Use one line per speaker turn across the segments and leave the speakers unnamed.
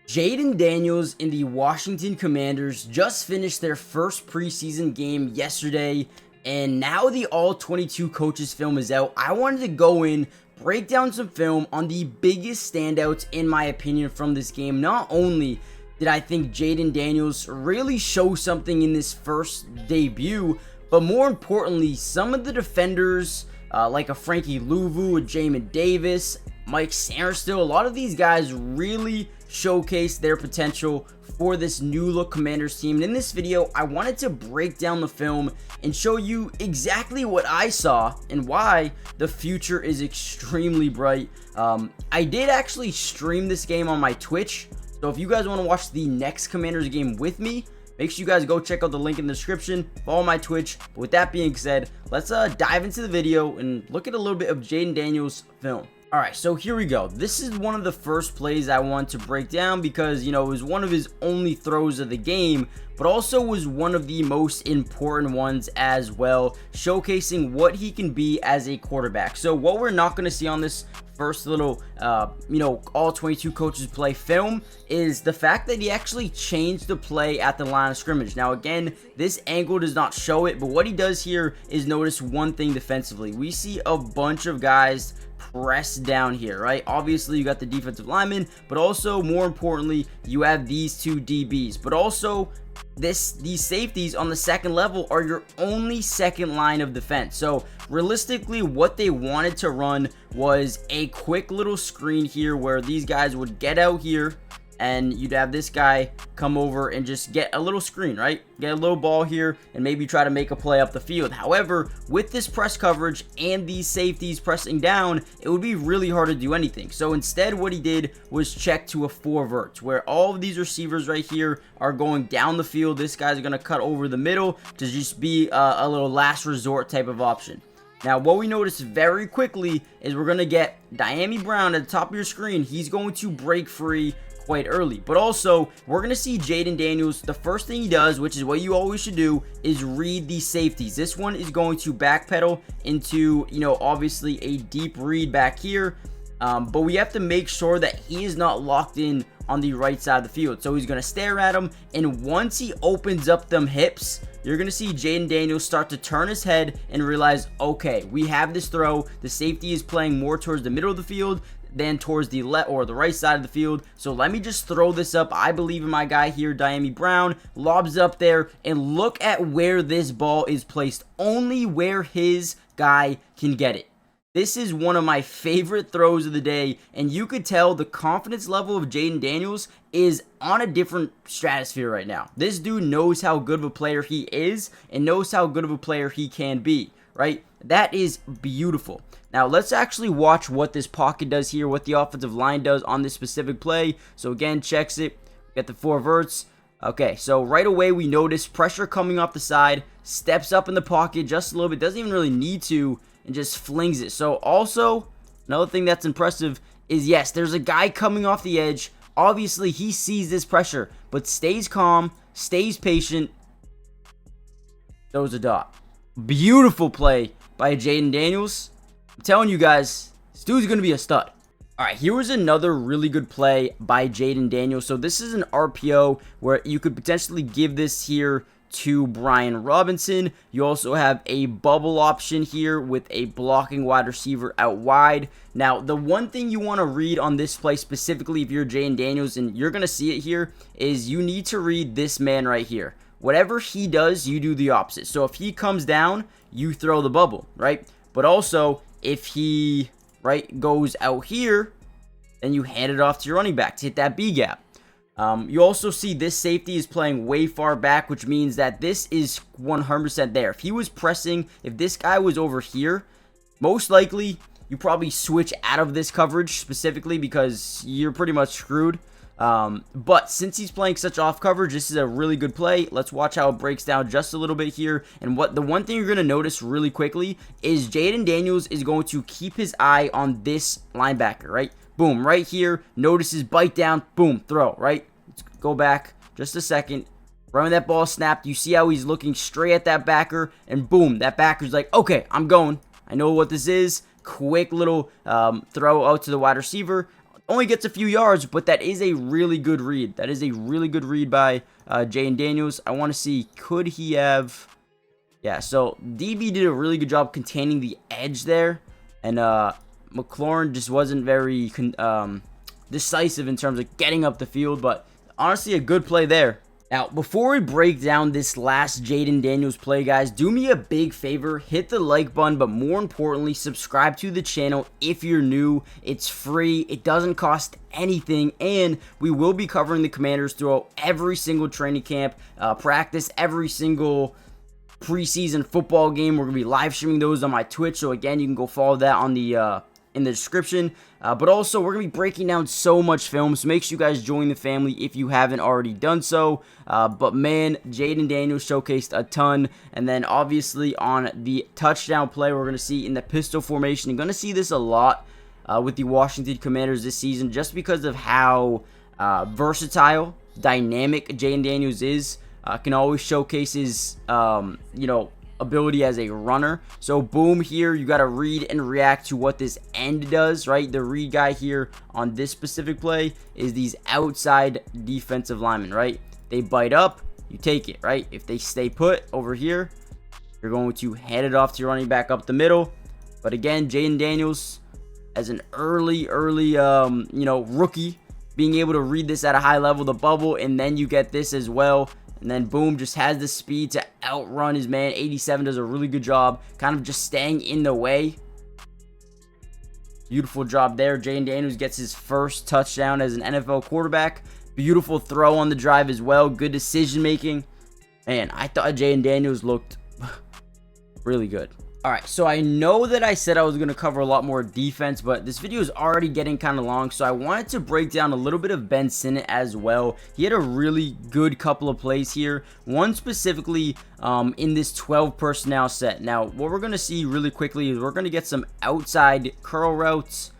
Jayden Daniels and the Washington Commanders just finished their first preseason game yesterday, and now the all-22 coaches film is out. I wanted to go in, break down some film on the biggest standouts in my opinion from this game. Not only did I think Jayden Daniels really show something in this first debut, but more importantly, some of the defenders like a Frankie Louvu, a Jamin Davis, Mike Sainristil, a lot of these guys really showcase their potential for this new look Commanders team. And in this video, I wanted to break down the film and show you exactly what I saw and why the future is extremely bright. I did actually stream this game on my Twitch, so if you guys want to watch the next Commanders game with me, make sure you guys go check out the link in the description, follow my Twitch. But with that being said, let's dive into the video and look at a little bit of Jayden Daniels' film. Alright, so here we go. This is one of the first plays I want to break down because, you know, it was one of his only throws of the game, but also was one of the most important ones as well, showcasing what he can be as a quarterback. So what we're not going to see on this first little, all 22 coaches play film is the fact that he actually changed the play at the line of scrimmage. Now, again, this angle does not show it, but what he does here is notice one thing defensively. We see a bunch of guys press down here, right? Obviously, you got the defensive lineman, but also, more importantly, you have these two DBs, but also these safeties on the second level are your only second line of defense. So realistically, what they wanted to run was a quick little screen here where these guys would get out here and you'd have this guy come over and just get a little screen, right? Get a little ball here and maybe try to make a play up the field. However, with this press coverage and these safeties pressing down, it would be really hard to do anything. So instead, what he did was check to a four verts, where all of these receivers right here are going down the field. This guy's going to cut over the middle to just be a little last resort type of option. Now, what we notice very quickly is we're going to get Dyami Brown at the top of your screen. He's going to break free quite early, but also we're going to see Jayden Daniels. The first thing he does, which is what you always should do, is read these safeties. This one is going to backpedal into, obviously a deep read back here, but we have to make sure that he is not locked in on the right side of the field. So he's going to stare at him, and once he opens up them hips, you're going to see Jayden Daniels start to turn his head and realize, okay, we have this throw. The safety is playing more towards the middle of the field than towards the left or the right side of the field. So let me just throw this up. I believe in my guy here, Dyami Brown. Lobs up there, and look at where this ball is placed. Only where his guy can get it. This is one of my favorite throws of the day, and you could tell the confidence level of Jayden Daniels is on a different stratosphere right now. This dude knows how good of a player he is and knows how good of a player he can be, right? That is beautiful. Now, let's actually watch what this pocket does here, what the offensive line does on this specific play. So, again, checks it. Get the four verts. Okay, so right away we notice pressure coming off the side. Steps up in the pocket just a little bit. Doesn't even really need to, and just flings it. So, also, another thing that's impressive is, yes, there's a guy coming off the edge. Obviously, he sees this pressure, but stays calm, stays patient. Throws a dot. Beautiful play by Jayden Daniels. I'm telling you guys, this dude's going to be a stud. Alright, here was another really good play by Jayden Daniels. So this is an RPO where you could potentially give this here to Brian Robinson. You also have a bubble option here with a blocking wide receiver out wide. Now, the one thing you want to read on this play specifically if you're Jayden Daniels, and you're going to see it here, is you need to read this man right here. Whatever he does, you do the opposite. So if he comes down, you throw the bubble, right? But also, if he, goes out here, then you hand it off to your running back to hit that B gap. You also see this safety is playing way far back, which means that this is 100% there. If he was pressing, if this guy was over here, most likely you probably switch out of this coverage specifically because you're pretty much screwed. But since he's playing such off coverage, this is a really good play. Let's watch how it breaks down just a little bit here. And the one thing you're going to notice really quickly is Jayden Daniels is going to keep his eye on this linebacker, right? Boom, right here. Notice his bite down. Boom, throw, right? Let's go back just a second. Right when that ball snapped, you see how he's looking straight at that backer, and boom, that backer's like, okay, I'm going. I know what this is. Quick little throw out to the wide receiver. Only gets a few yards, but that is a really good read. That is a really good read by Jayden Daniels. I want to see, could he have... Yeah, so DB did a really good job containing the edge there. And McLaurin just wasn't very decisive in terms of getting up the field. But honestly, a good play there. Now, before we break down this last Jayden Daniels play, guys, do me a big favor. Hit the like button, but more importantly, subscribe to the channel if you're new. It's free. It doesn't cost anything, and we will be covering the Commanders throughout every single training camp, practice, every single preseason football game. We're going to be live streaming those on my Twitch, so again, you can go follow that on the in the description. But also, we're going to be breaking down so much film, so make sure you guys join the family if you haven't already done so. But man, Jayden Daniels showcased a ton. And then obviously on the touchdown play, we're going to see in the pistol formation. You're going to see this a lot with the Washington Commanders this season, just because of how versatile, dynamic Jayden Daniels is. Can always showcase his, ability as a runner. So boom, here you got to read and react to what this end does, right? The read guy here on this specific play is these outside defensive linemen, right? They bite up, you take it, right? If they stay put over here, you're going to hand it off to your running back up the middle. But again, Jayden Daniels, as an early rookie, being able to read this at a high level, the bubble, and then you get this as well. And then boom, just has the speed to outrun his man. 87 does a really good job, kind of just staying in the way. Beautiful job there. Jayden Daniels gets his first touchdown as an NFL quarterback. Beautiful throw on the drive as well. Good decision making. Man, I thought Jayden Daniels looked really good. Alright, so I know that I said I was going to cover a lot more defense, but this video is already getting kind of long, so I wanted to break down a little bit of Ben Sinnott as well. He had a really good couple of plays here, one specifically in this 12 personnel set. Now, what we're going to see really quickly is we're going to get some outside curl routes,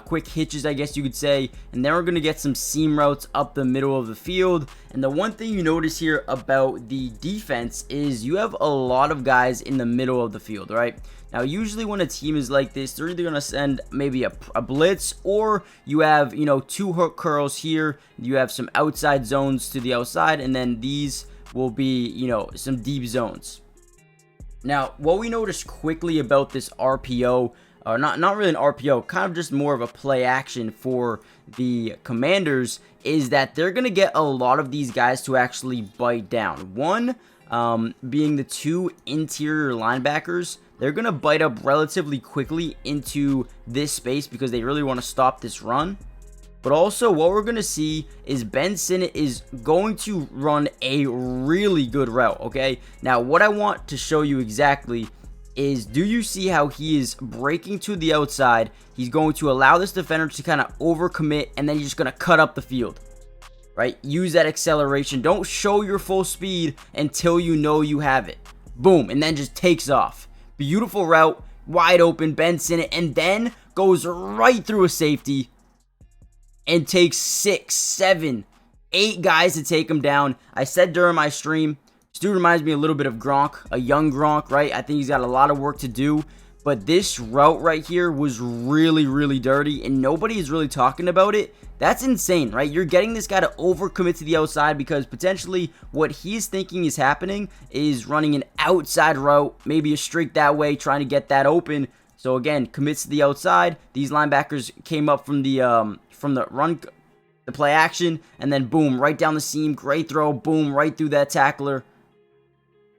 quick hitches, I guess you could say, and then we're going to get some seam routes up the middle of the field. And the one thing you notice here about the defense is you have a lot of guys in the middle of the field, right? Now, usually when a team is like this, they're either going to send maybe a blitz, or you have, two hook curls here, you have some outside zones to the outside, and then these will be, some deep zones. Now, what we noticed quickly about this RPO, or not really an RPO, kind of just more of a play action for the Commanders, is that they're going to get a lot of these guys to actually bite down. One being the two interior linebackers. They're going to bite up relatively quickly into this space because they really want to stop this run. But also, what we're going to see is Ben Sinnott is going to run a really good route, okay? Now, what I want to show you exactly is, do you see how he is breaking to the outside? He's going to allow this defender to kind of overcommit, and then he's just going to cut up the field, right? Use that acceleration. Don't show your full speed until you know you have it. Boom, and then just takes off. Beautiful route, wide open, Ben Sinnott, and then goes right through a safety and takes 6, 7, 8 guys to take him down. I said during my stream, this dude reminds me a little bit of Gronk, a young Gronk, right? I think he's got a lot of work to do, but this route right here was really, really dirty, and nobody is really talking about it. That's insane, right? You're getting this guy to overcommit to the outside because potentially what he's thinking is happening is running an outside route, maybe a streak that way, trying to get that open. So again, commits to the outside. These linebackers came up from the run, the play action, and then boom, right down the seam, great throw, boom, right through that tackler.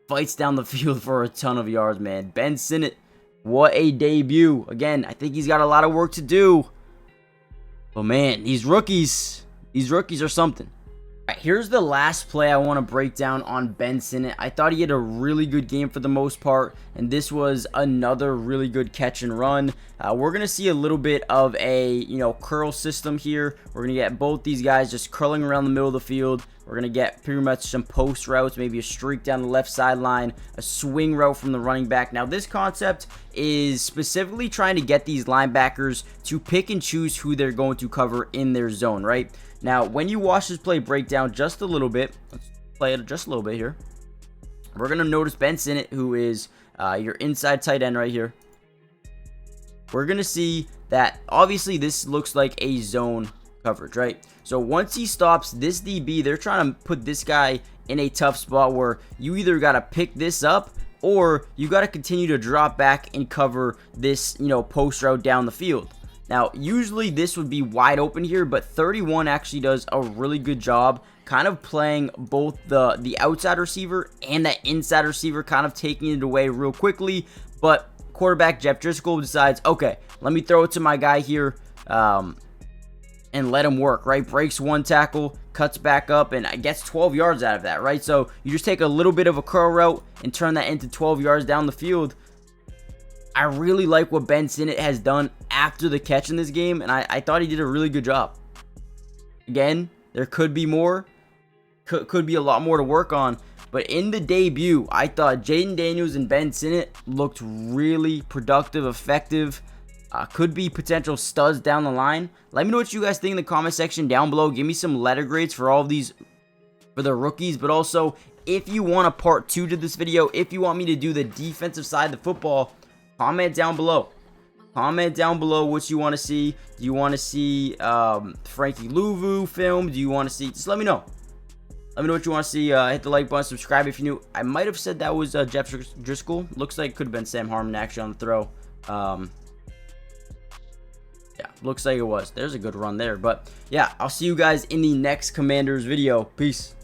Fights down the field for a ton of yards, man. Ben Sinnott, what a debut. Again, I think he's got a lot of work to do. But man, these rookies are something. All right, here's the last play I want to break down on Ben Sinnott. I thought he had a really good game for the most part, and this was another really good catch and run. We're going to see a little bit of a, curl system here. We're going to get both these guys just curling around the middle of the field. We're going to get pretty much some post routes, maybe a streak down the left sideline, a swing route from the running back. Now, this concept is specifically trying to get these linebackers to pick and choose who they're going to cover in their zone, right? Now, when you watch this play break down just a little bit, let's play it just a little bit here. We're going to notice Ben Sinnott, who is your inside tight end right here. We're going to see that obviously this looks like a zone coverage, right? So once he stops this DB, they're trying to put this guy in a tough spot where you either got to pick this up or you got to continue to drop back and cover this, post route down the field. Now, usually this would be wide open here, but 31 actually does a really good job kind of playing both the outside receiver and that inside receiver, kind of taking it away real quickly. But quarterback Jeff Driscoll decides, okay, let me throw it to my guy here and let him work, right? Breaks one tackle, cuts back up, and gets 12 yards out of that, right? So you just take a little bit of a curl route and turn that into 12 yards down the field. I really like what Ben Sinnott has done after the catch in this game, and I thought he did a really good job. Again, there could be more. Could be a lot more to work on. But in the debut, I thought Jayden Daniels and Ben Sinnott looked really productive, effective. Could be potential studs down the line. Let me know what you guys think in the comment section down below. Give me some letter grades for all of these, for the rookies. But also, if you want a part 2 to this video, if you want me to do the defensive side of the football, comment down below. Comment down below what you want to see. Do you want to see Frankie Louvu film? Do you want to see... Just let me know. Let me know what you want to see. Hit the like button. Subscribe if you're new. I might have said that was Jeff Driscoll. Looks like it could have been Sam Harmon actually on the throw. Yeah, looks like it was. There's a good run there. But yeah, I'll see you guys in the next Commanders video. Peace.